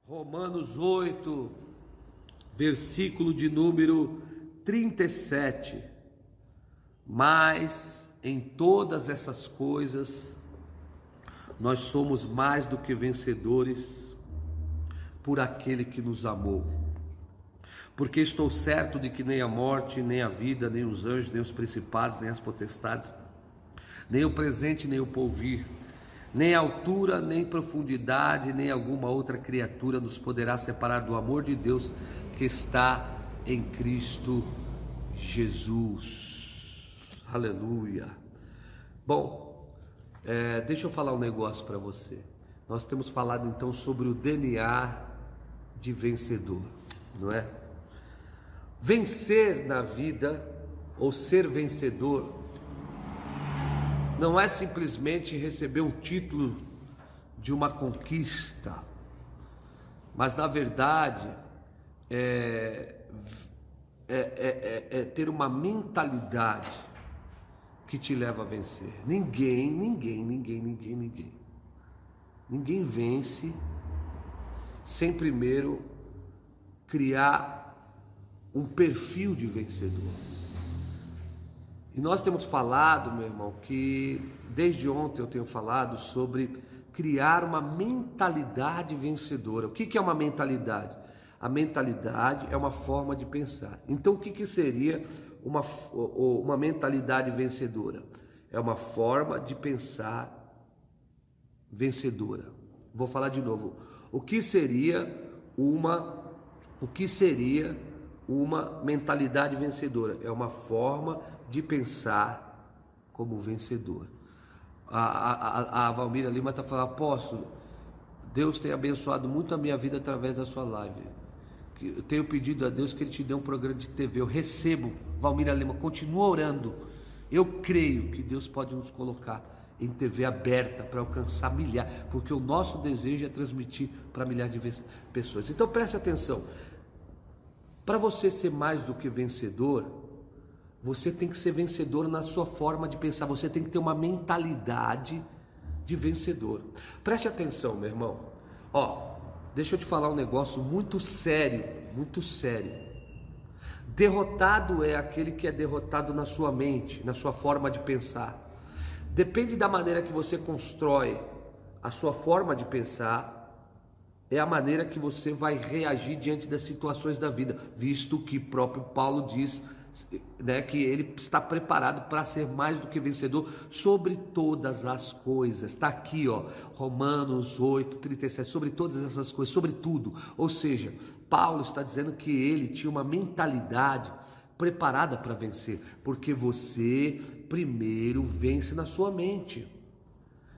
Romanos 8, versículo de número 37. Mas em todas essas coisas nós somos mais do que vencedores por aquele que nos amou. Porque estou certo de que nem a morte, nem a vida, nem os anjos, nem os principados, nem as potestades, nem o presente, nem o porvir, nem a altura, nem profundidade, nem alguma outra criatura nos poderá separar do amor de Deus que está em Cristo Jesus. Aleluia. Bom, deixa eu falar um negócio para você. Nós temos falado então sobre o DNA de vencedor, não é? Vencer na vida, ou ser vencedor, não é simplesmente receber um título de uma conquista, mas na verdade é ter uma mentalidade que te leva a vencer. Ninguém vence sem primeiro criar um perfil de vencedor. E nós temos falado, meu irmão, que desde ontem eu tenho falado sobre criar uma mentalidade vencedora. O que é uma mentalidade? A mentalidade é uma forma de pensar. Então o que seria uma mentalidade vencedora? É uma forma de pensar vencedora. Vou falar de novo. O que seria uma mentalidade vencedora? É uma forma de pensar como vencedor. A Valmira Lima está falando: apóstolo, Deus tem abençoado muito a minha vida através da sua live. Eu tenho pedido a Deus que Ele te dê um programa de TV. Eu recebo, Valmira Lima, continua orando. Eu creio que Deus pode nos colocar em TV aberta para alcançar milhares, porque o nosso desejo é transmitir para milhares de pessoas. Então preste atenção. Para você ser mais do que vencedor, você tem que ser vencedor na sua forma de pensar. Você tem que ter uma mentalidade de vencedor. Preste atenção, meu irmão. Deixa eu te falar um negócio muito sério, muito sério. Derrotado é aquele que é derrotado na sua mente, na sua forma de pensar. Depende da maneira que você constrói a sua forma de pensar, é a maneira que você vai reagir diante das situações da vida, visto que próprio Paulo diz, né, que ele está preparado para ser mais do que vencedor sobre todas as coisas. Está aqui, Romanos 8, 37, sobre todas essas coisas, sobre tudo. Ou seja, Paulo está dizendo que ele tinha uma mentalidade preparada para vencer, porque você primeiro vence na sua mente.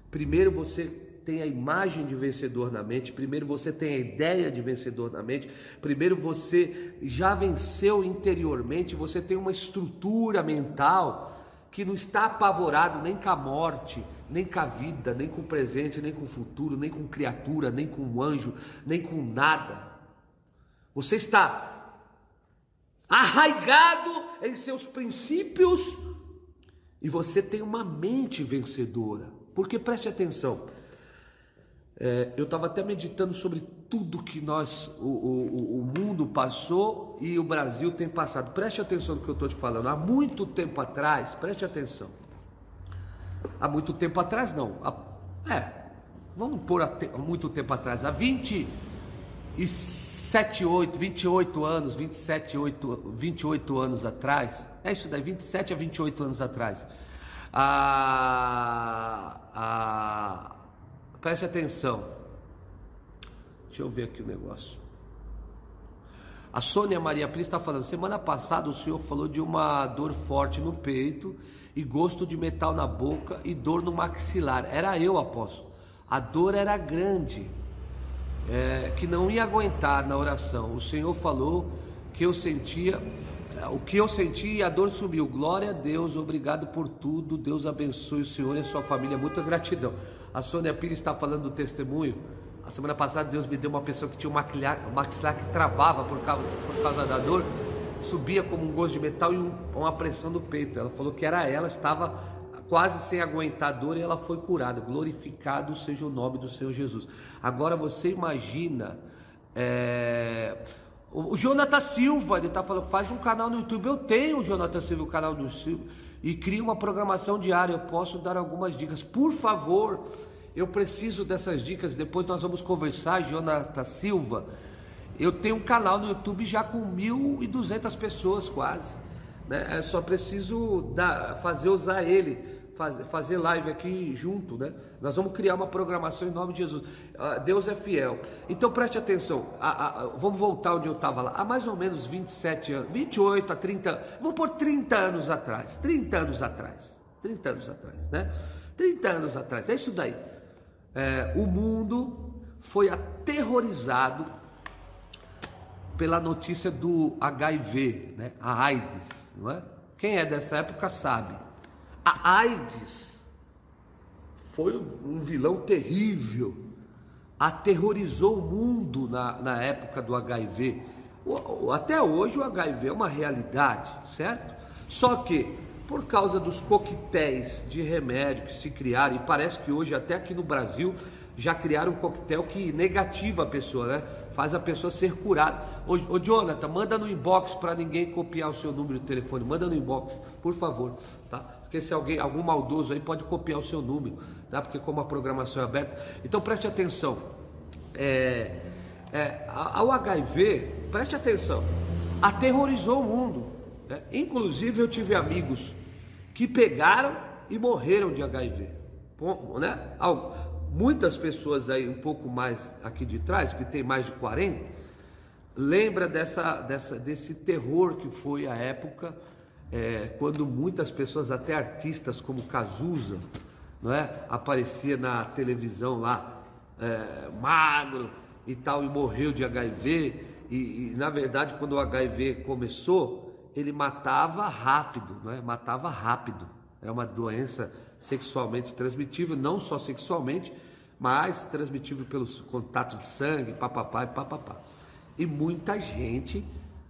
Primeiro você tem a imagem de vencedor na mente, primeiro você tem a ideia de vencedor na mente, primeiro você já venceu interiormente, você tem uma estrutura mental que não está apavorado nem com a morte, nem com a vida, nem com o presente, nem com o futuro, nem com criatura, nem com o anjo, nem com nada. Você está arraigado em seus princípios e você tem uma mente vencedora. Porque preste atenção, eu estava até meditando sobre tudo que o mundo passou e o Brasil tem passado. Preste atenção no que eu estou te falando. Há muito tempo atrás, preste atenção. Há muito tempo atrás não. Vamos pôr há muito tempo atrás. Há 28 anos atrás. É isso daí, 27 a 28 anos atrás. Preste atenção. Deixa eu ver aqui o negócio. A Sônia Maria Pris está falando: semana passada o senhor falou de uma dor forte no peito e gosto de metal na boca e dor no maxilar. Era eu, apóstolo. A dor era grande, que não ia aguentar na oração. O senhor falou que eu sentia, o que eu senti, e a dor sumiu. Glória a Deus, obrigado por tudo. Deus abençoe o senhor e a sua família. Muita gratidão. A Sônia Pires está falando do testemunho. A semana passada Deus me deu uma pessoa que tinha um maxilar que travava por causa da dor, subia como um gosto de metal e uma pressão no peito. Ela falou que era ela, estava quase sem aguentar a dor, e ela foi curada. Glorificado seja o nome do Senhor Jesus. Agora você imagina O Jonathan Silva, ele está falando, faz um canal no YouTube. Eu tenho o Jonathan Silva, o canal do Silva, e cria uma programação diária. Eu posso dar algumas dicas, por favor. Eu preciso dessas dicas. Depois nós vamos conversar, Jonathan Silva. Eu tenho um canal no YouTube já com 1.200 pessoas quase, né? Eu só preciso usar ele, fazer live aqui junto, né? Nós vamos criar uma programação em nome de Jesus. Deus é fiel. Então preste atenção. Vamos voltar onde eu estava lá. Há mais ou menos 27 anos, 28 a 30, vou pôr 30 anos atrás. 30 anos atrás, né? 30 anos atrás, é isso daí. O mundo foi aterrorizado pela notícia do HIV, né? A AIDS, não é? Quem é dessa época sabe. A AIDS foi um vilão terrível, aterrorizou o mundo na época do HIV. Até hoje o HIV é uma realidade, certo? Só que, por causa dos coquetéis de remédio que se criaram, e parece que hoje até aqui no Brasil já criaram um coquetel que negativa a pessoa, né? Faz a pessoa ser curada. Ô Jonathan, manda no inbox para ninguém copiar o seu número de telefone. Manda no inbox, por favor, tá? Se algum maldoso aí pode copiar o seu número, tá? Porque como a programação é aberta. Então preste atenção. Ao HIV, preste atenção, aterrorizou o mundo, né? Inclusive eu tive amigos que pegaram e morreram de HIV, né? Muitas pessoas aí um pouco mais aqui de trás, que tem mais de 40, lembra desse terror que foi a época, quando muitas pessoas, até artistas como Cazuza, não é? Aparecia na televisão lá, magro e tal, e morreu de HIV, e na verdade quando o HIV começou, ele matava rápido, não é? Matava rápido. É uma doença sexualmente transmitível, não só sexualmente, mas transmitível pelo contato de sangue, papapá e papapá. E muita gente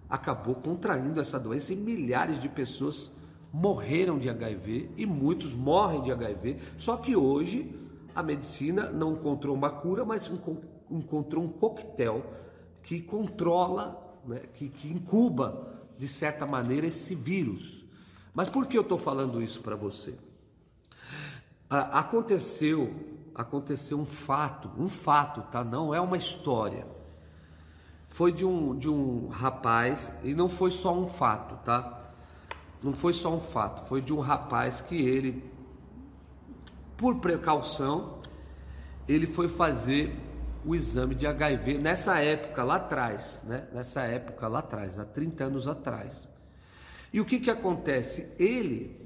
acabou contraindo essa doença e milhares de pessoas morreram de HIV e muitos morrem de HIV. Só que hoje a medicina não encontrou uma cura, mas encontrou um coquetel que controla, né, que incuba de certa maneira esse vírus. Mas por que eu estou falando isso para você? Aconteceu um fato, tá? Não é uma história. Foi de um rapaz, e não foi só um fato, tá? Não foi só um fato, foi de um rapaz que ele, por precaução, ele foi fazer o exame de HIV nessa época lá atrás, né? Há 30 anos atrás. E o que acontece? Ele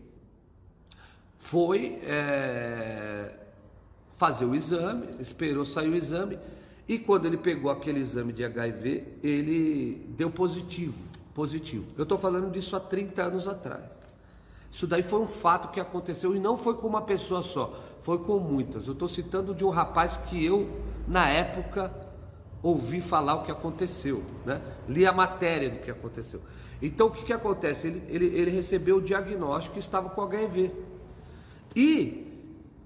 foi fazer o exame, esperou sair o exame, e quando ele pegou aquele exame de HIV, ele deu positivo. Eu estou falando disso há 30 anos atrás. Isso daí foi um fato que aconteceu, e não foi com uma pessoa só, foi com muitas. Eu estou citando de um rapaz que eu, na época, ouvi falar o que aconteceu, né? Li a matéria do que aconteceu. Então o que acontece? Ele recebeu o diagnóstico que estava com HIV. E,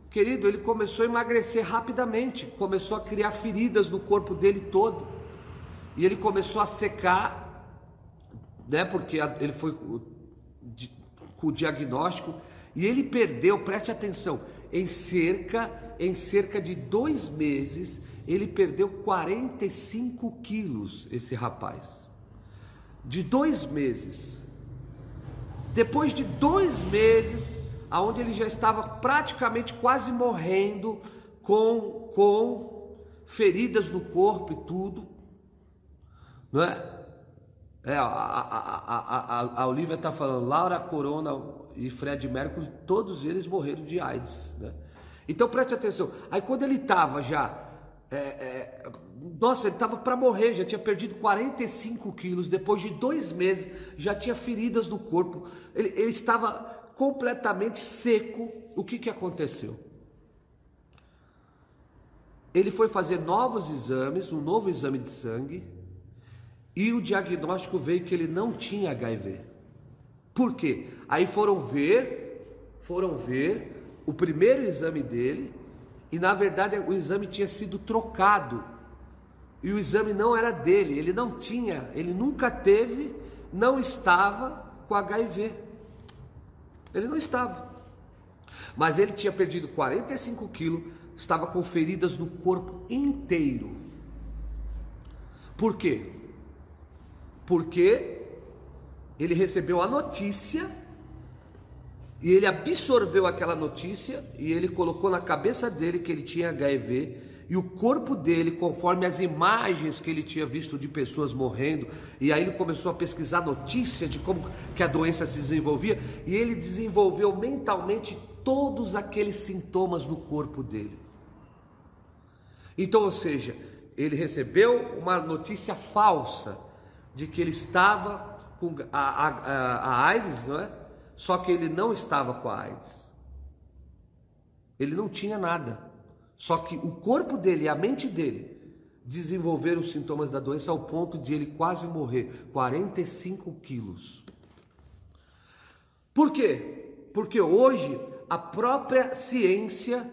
querido, ele começou a emagrecer rapidamente, começou a criar feridas no corpo dele todo, e ele começou a secar, né? Porque ele foi com o diagnóstico, e ele perdeu, preste atenção, em cerca de 2 meses, ele perdeu 45 quilos, esse rapaz. De 2 meses. Depois de 2 meses, aonde ele já estava praticamente quase morrendo, com feridas no corpo e tudo, não é? A Olivia está falando, Laura Corona e Fred Mercury, todos eles morreram de AIDS, né? Então preste atenção. Aí quando ele estava já, ele estava para morrer, já tinha perdido 45 quilos, depois de 2 meses, já tinha feridas no corpo, ele estava completamente seco. O que aconteceu? Ele foi fazer novos exames, um novo exame de sangue, e o diagnóstico veio que ele não tinha HIV. Por quê? Aí foram ver o primeiro exame dele, e na verdade o exame tinha sido trocado e o exame não era dele, ele não tinha, ele nunca teve, não estava com HIV. Ele não estava. Mas ele tinha perdido 45 quilos, estava com feridas no corpo inteiro. Por quê? Porque ele recebeu a notícia e ele absorveu aquela notícia e ele colocou na cabeça dele que ele tinha HIV, e o corpo dele, conforme as imagens que ele tinha visto de pessoas morrendo, e aí ele começou a pesquisar notícia de como que a doença se desenvolvia, e ele desenvolveu mentalmente todos aqueles sintomas no corpo dele. Então, ou seja, ele recebeu uma notícia falsa de que ele estava com a AIDS, não é? Só que ele não estava com a AIDS. Ele não tinha nada. Só que o corpo dele e a mente dele desenvolveram os sintomas da doença ao ponto de ele quase morrer. 45 quilos. Por quê? Porque hoje a própria ciência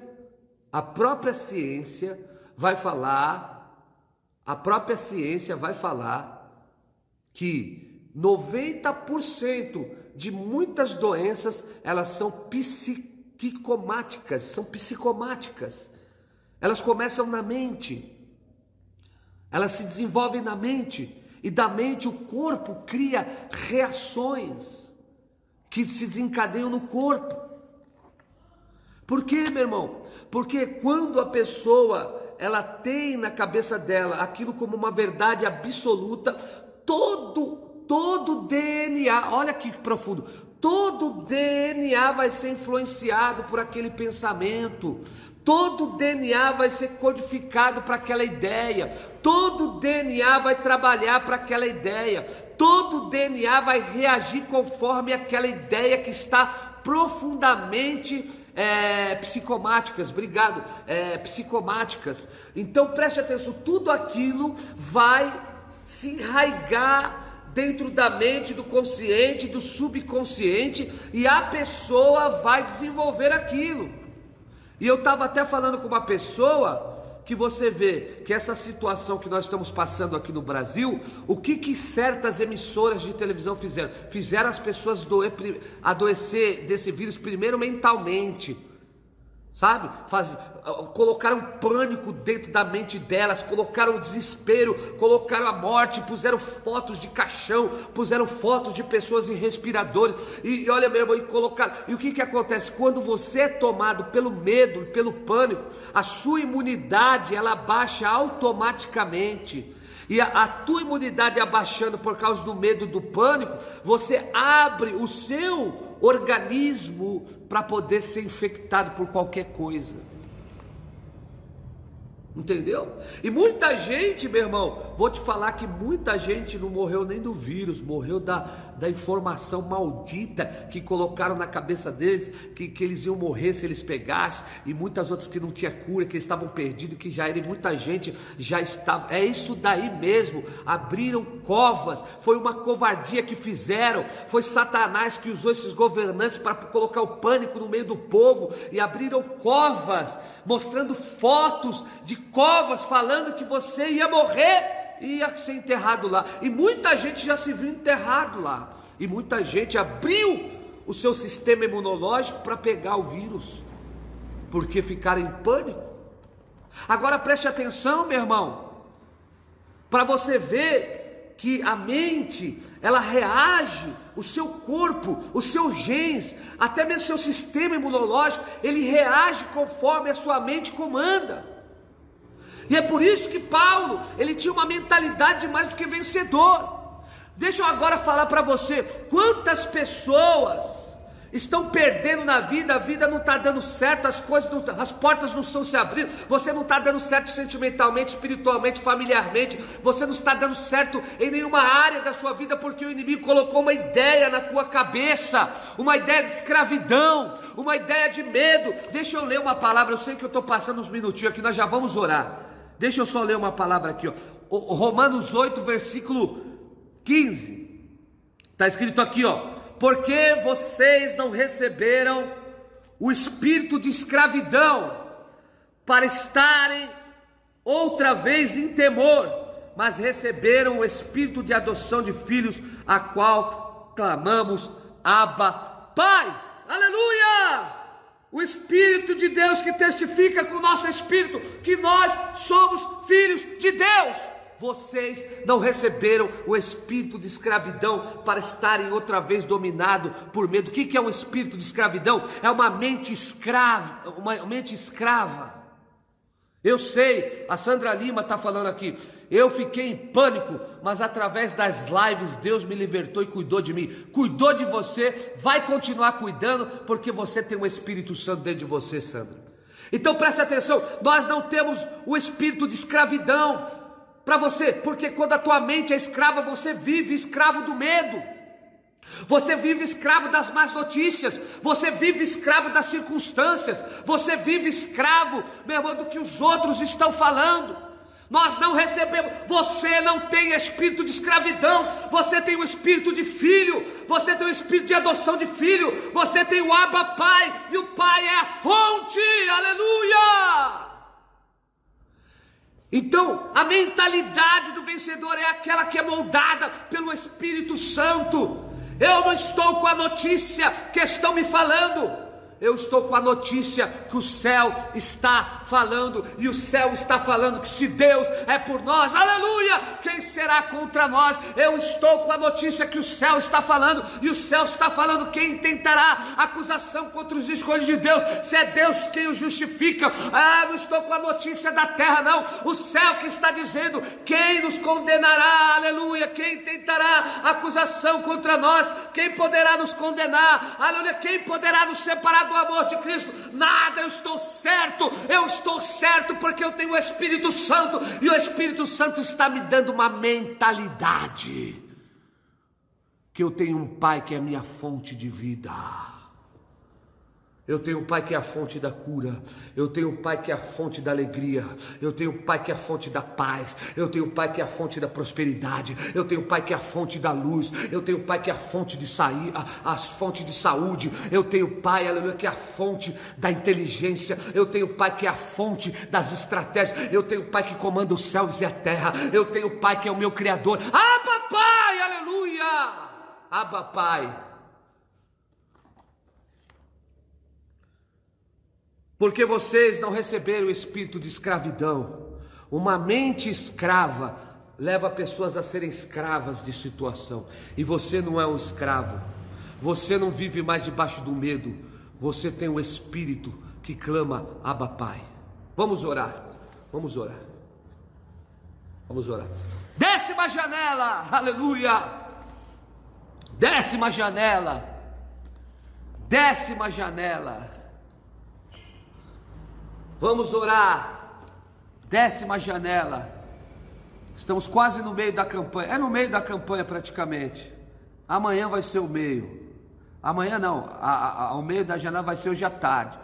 vai falar que 90% de muitas doenças, elas são psicomáticas. Elas começam na mente, elas se desenvolvem na mente, e da mente o corpo cria reações que se desencadeiam no corpo. Por quê, meu irmão? Porque quando a pessoa, ela tem na cabeça dela aquilo como uma verdade absoluta, todo DNA, olha que profundo, todo DNA vai ser influenciado por aquele pensamento, todo DNA vai ser codificado para aquela ideia, todo DNA vai trabalhar para aquela ideia, todo DNA vai reagir conforme aquela ideia que está profundamente psicomáticas, psicomáticas. Então preste atenção, tudo aquilo vai se enraigar dentro da mente, do consciente, do subconsciente, e a pessoa vai desenvolver aquilo. E eu estava até falando com uma pessoa que você vê que essa situação que nós estamos passando aqui no Brasil, o que certas emissoras de televisão fizeram? Fizeram as pessoas adoecer desse vírus primeiro mentalmente, sabe? Colocaram pânico dentro da mente delas, colocaram o desespero, colocaram a morte, puseram fotos de caixão, puseram fotos de pessoas em respiradores, e olha meu irmão, e colocaram. E o que acontece? Quando você é tomado pelo medo, pelo pânico, a sua imunidade, ela baixa automaticamente. E a tua imunidade abaixando por causa do medo, do pânico, você abre o seu organismo para poder ser infectado por qualquer coisa. Entendeu? E muita gente, meu irmão, vou te falar que muita gente não morreu nem do vírus, morreu da informação maldita que colocaram na cabeça deles, que eles iam morrer se eles pegassem, e muitas outras que não tinha cura, que eles estavam perdidos, que já era, e muita gente já estava. É isso daí mesmo, abriram covas, foi uma covardia que fizeram, foi Satanás que usou esses governantes para colocar o pânico no meio do povo, e abriram covas, mostrando fotos de covas, falando que você ia morrer e ia ser enterrado lá, e muita gente já se viu enterrado lá, e muita gente abriu o seu sistema imunológico para pegar o vírus, porque ficaram em pânico. Agora preste atenção, meu irmão, para você ver que a mente, ela reage, o seu corpo, os seus genes, até mesmo o seu sistema imunológico, ele reage conforme a sua mente comanda. E é por isso que Paulo, ele tinha uma mentalidade de mais do que vencedor. Deixa eu agora falar para você, quantas pessoas estão perdendo na vida, a vida não está dando certo, as portas não estão se abrindo, você não está dando certo sentimentalmente, espiritualmente, familiarmente, você não está dando certo em nenhuma área da sua vida, porque o inimigo colocou uma ideia na tua cabeça, uma ideia de escravidão, uma ideia de medo. Deixa eu ler uma palavra, eu sei que eu estou passando uns minutinhos aqui, nós já vamos orar. Deixa eu só ler uma palavra aqui, ó. Romanos 8, versículo 15, está escrito aqui, ó: porque vocês não receberam o espírito de escravidão para estarem outra vez em temor, mas receberam o espírito de adoção de filhos, a qual clamamos, Abba, Pai. Aleluia! O Espírito de Deus que testifica com o nosso espírito que nós somos filhos de Deus. Vocês não receberam o espírito de escravidão para estarem outra vez dominados por medo. O que é um espírito de escravidão? É uma mente escrava, Eu sei, a Sandra Lima está falando aqui, eu fiquei em pânico, mas através das lives Deus me libertou e cuidou de mim. Cuidou de você, vai continuar cuidando, porque você tem um Espírito Santo dentro de você, Sandra. Então preste atenção, nós não temos o espírito de escravidão para você, porque quando a tua mente é escrava, você vive escravo do medo. Você vive escravo das más notícias, você vive escravo das circunstâncias, você vive escravo, meu irmão, do que os outros estão falando. Nós não recebemos, você não tem espírito de escravidão, você tem o espírito de filho, você tem o espírito de adoção de filho, você tem o Abba Pai, e o Pai é a fonte, aleluia! Então, a mentalidade do vencedor é aquela que é moldada pelo Espírito Santo. Eu não estou com a notícia que estão me falando, eu estou com a notícia que o céu está falando, e o céu está falando que se Deus é por nós, aleluia, quem será contra nós? Eu estou com a notícia que o céu está falando, e o céu está falando quem tentará acusação contra os escolhidos de Deus, se é Deus quem o justifica. Não estou com a notícia da terra não, o céu que está dizendo quem nos condenará, aleluia, quem tentará acusação contra nós, quem poderá nos condenar, aleluia, quem poderá nos separar do amor de Cristo? Nada. Eu estou certo porque eu tenho o Espírito Santo, e o Espírito Santo está me dando uma mentalidade que eu tenho um Pai que é a minha fonte de vida. Eu tenho um Pai que é a fonte da cura, eu tenho um Pai que é a fonte da alegria, eu tenho um Pai que é a fonte da paz, eu tenho um Pai que é a fonte da prosperidade, eu tenho um Pai que é a fonte da luz, eu tenho um Pai que é a fonte de a fonte de saúde, eu tenho um Pai, aleluia, que é a fonte da inteligência, eu tenho um Pai que é a fonte das estratégias, eu tenho um Pai que comanda os céus e a terra, eu tenho um Pai que é o meu Criador. Abba Pai, aleluia, Abba Pai. Porque vocês não receberam o espírito de escravidão. Uma mente escrava leva pessoas a serem escravas de situação. E você não é um escravo. Você não vive mais debaixo do medo. Você tem um espírito que clama, Abba Pai. Vamos orar. Vamos orar. Vamos orar. 10ª janela. Aleluia. 10ª janela. 10ª janela. Vamos orar. 10ª janela. Estamos quase no meio da campanha. É no meio da campanha praticamente. Amanhã vai ser o meio. Amanhã não. Ao meio da janela vai ser hoje à tarde.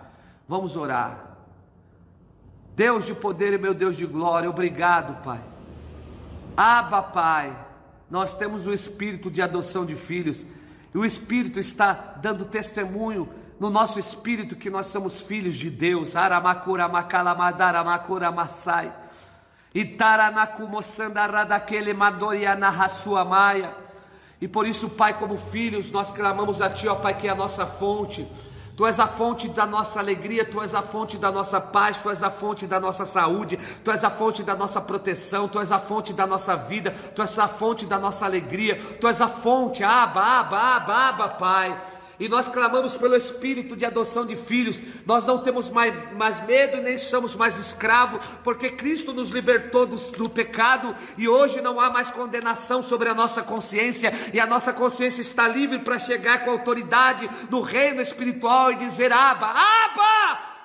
Vamos orar. Deus de poder e meu Deus de glória, obrigado, Pai. Abba, Pai. Nós temos o espírito de adoção de filhos. E o Espírito está dando testemunho no nosso espírito que nós somos filhos de Deus. Aramakura makalamadara makura masai. Itaranakumosandaradaquele madoriana rasuamaia. E por isso, Pai, como filhos, nós clamamos a Ti, ó Pai, que é a nossa fonte. Tu és a fonte da nossa alegria, Tu és a fonte da nossa paz, Tu és a fonte da nossa saúde, Tu és a fonte da nossa proteção, Tu és a fonte da nossa vida, Tu és a fonte da nossa alegria, Tu és a fonte, Abba, Pai. E nós clamamos pelo espírito de adoção de filhos. Nós não temos mais medo e nem somos mais escravos, porque Cristo nos libertou do pecado, e hoje não há mais condenação sobre a nossa consciência, e a nossa consciência está livre para chegar com autoridade no reino espiritual e dizer, Abba,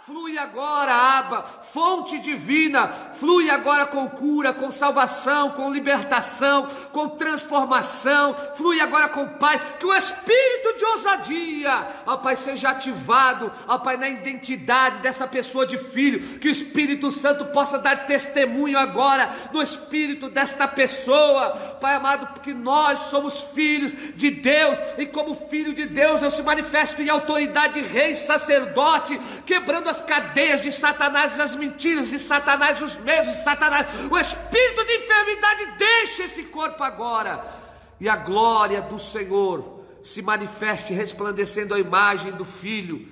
flui agora, Abba, fonte divina, flui agora com cura, com salvação, com libertação, com transformação, flui agora com paz, que o espírito de ousadia, ó Pai, seja ativado, ó Pai, na identidade dessa pessoa de filho, que o Espírito Santo possa dar testemunho agora no espírito desta pessoa, Pai amado, porque nós somos filhos de Deus, e como filho de Deus eu se manifesto em autoridade, rei, sacerdote, quebrando as cadeias de Satanás, as mentiras de Satanás, os medos de Satanás, o espírito de enfermidade, deixa esse corpo agora, e a glória do Senhor se manifeste, resplandecendo a imagem do Filho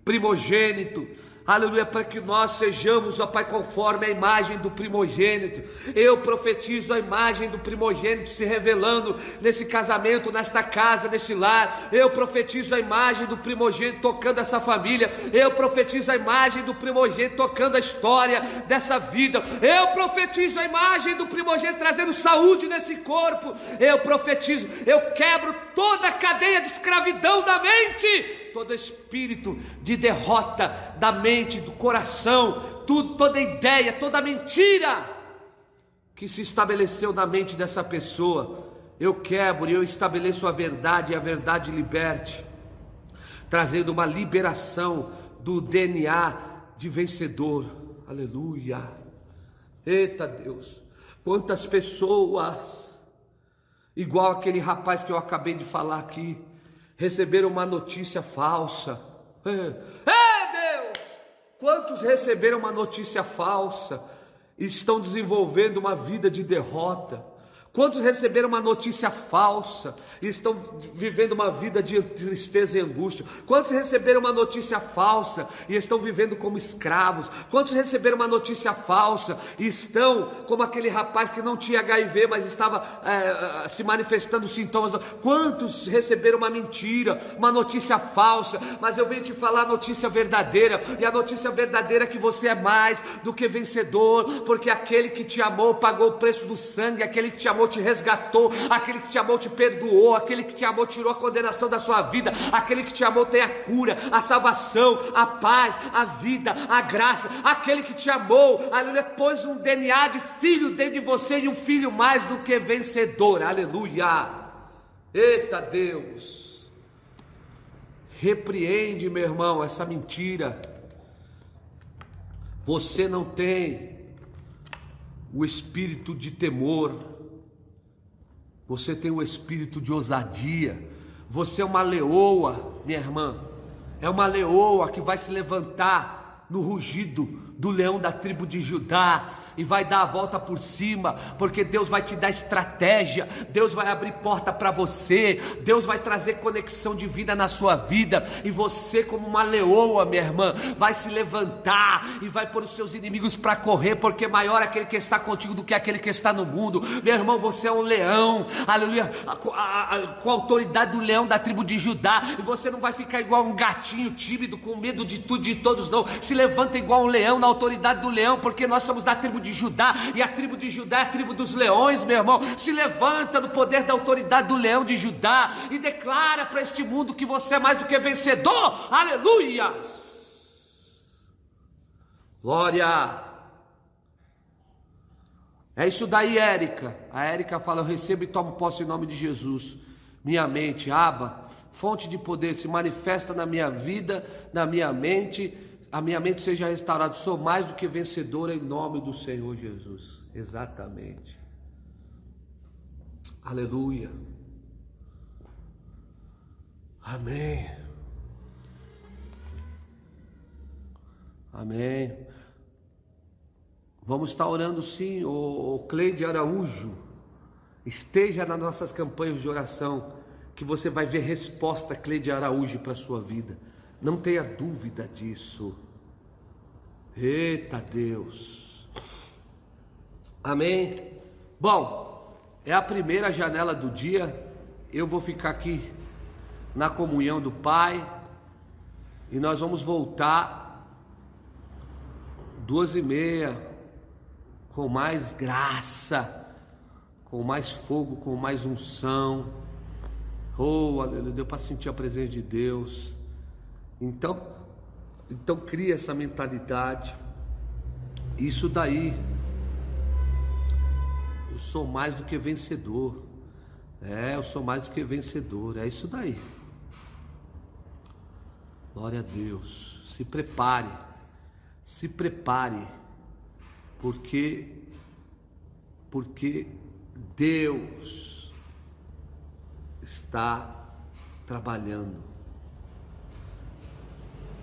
primogênito, aleluia, para que nós sejamos, ó Pai, conforme a imagem do primogênito. Eu profetizo a imagem do primogênito se revelando nesse casamento, nesta casa, nesse lar. Eu profetizo a imagem do primogênito tocando essa família. Eu profetizo a imagem do primogênito tocando a história dessa vida. Eu profetizo a imagem do primogênito trazendo saúde nesse corpo. Eu profetizo, eu quebro toda a cadeia de escravidão da mente, todo espírito de derrota da mente, do coração, toda ideia, toda mentira que se estabeleceu na mente dessa pessoa, eu quebro e eu estabeleço a verdade, e a verdade liberte, trazendo uma liberação do DNA de vencedor. Aleluia. Eita Deus, quantas pessoas, igual aquele rapaz que eu acabei de falar aqui, receberam uma notícia falsa. Deus! Quantos receberam uma notícia falsa e estão desenvolvendo uma vida de derrota? Quantos receberam uma notícia falsa e estão vivendo uma vida de tristeza e angústia? Quantos receberam uma notícia falsa e estão vivendo como escravos? Quantos receberam uma notícia falsa e estão como aquele rapaz que não tinha HIV, mas estava se manifestando sintomas? Quantos receberam uma mentira, uma notícia falsa? Mas eu venho te falar a notícia verdadeira, e a notícia verdadeira é que você é mais do que vencedor, porque aquele que te amou pagou o preço do sangue, aquele que te amou te resgatou, aquele que te amou te perdoou, aquele que te amou tirou a condenação da sua vida, aquele que te amou tem a cura, a salvação, a paz, a vida, a graça. Aquele que te amou, aleluia, pôs um DNA de filho dentro de você, e um filho mais do que vencedor. Aleluia. Eita Deus, repreende, meu irmão, essa mentira. Você não tem o espírito de temor, você tem o espírito de ousadia. Você é uma leoa, minha irmã, é uma leoa que vai se levantar no rugido do leão da tribo de Judá e vai dar a volta por cima, porque Deus vai te dar estratégia, Deus vai abrir porta para você, Deus vai trazer conexão de vida na sua vida, e você, como uma leoa, minha irmã, vai se levantar e vai pôr os seus inimigos para correr, porque maior é aquele que está contigo do que aquele que está no mundo. Meu irmão, você é um leão, aleluia, com a autoridade do leão da tribo de Judá, e você não vai ficar igual um gatinho tímido, com medo de tudo e de todos, não. Se levanta igual um leão, na autoridade do leão, porque nós somos da tribo de Judá, e a tribo de Judá é a tribo dos leões, meu irmão. Se levanta no poder da autoridade do leão de Judá e declara para este mundo que você é mais do que vencedor. Aleluia! Glória! É isso daí, Érica. A Érica fala: eu recebo e tomo posse em nome de Jesus. Minha mente, Abba, fonte de poder, se manifesta na minha vida, na minha mente. A minha mente seja restaurada. Sou mais do que vencedora em nome do Senhor Jesus. Exatamente. Aleluia. Amém. Amém. Vamos estar orando sim. O Cleide Araújo, esteja nas nossas campanhas de oração, que você vai ver resposta, Cleide Araújo, para a sua vida. Não tenha dúvida disso. Eita Deus. Amém. Bom, é a primeira janela do dia. Eu vou ficar aqui na comunhão do Pai, e nós vamos voltar 2h30, com mais graça, com mais fogo, com mais unção. Oh, aleluia, deu para sentir a presença de Deus. Então cria essa mentalidade. Isso daí, eu sou mais do que vencedor. Eu sou mais do que vencedor. É isso daí. Glória a Deus. Se prepare, porque Deus está trabalhando.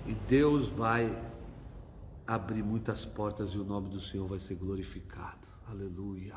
E Deus vai abrir muitas portas e o nome do Senhor vai ser glorificado. Aleluia.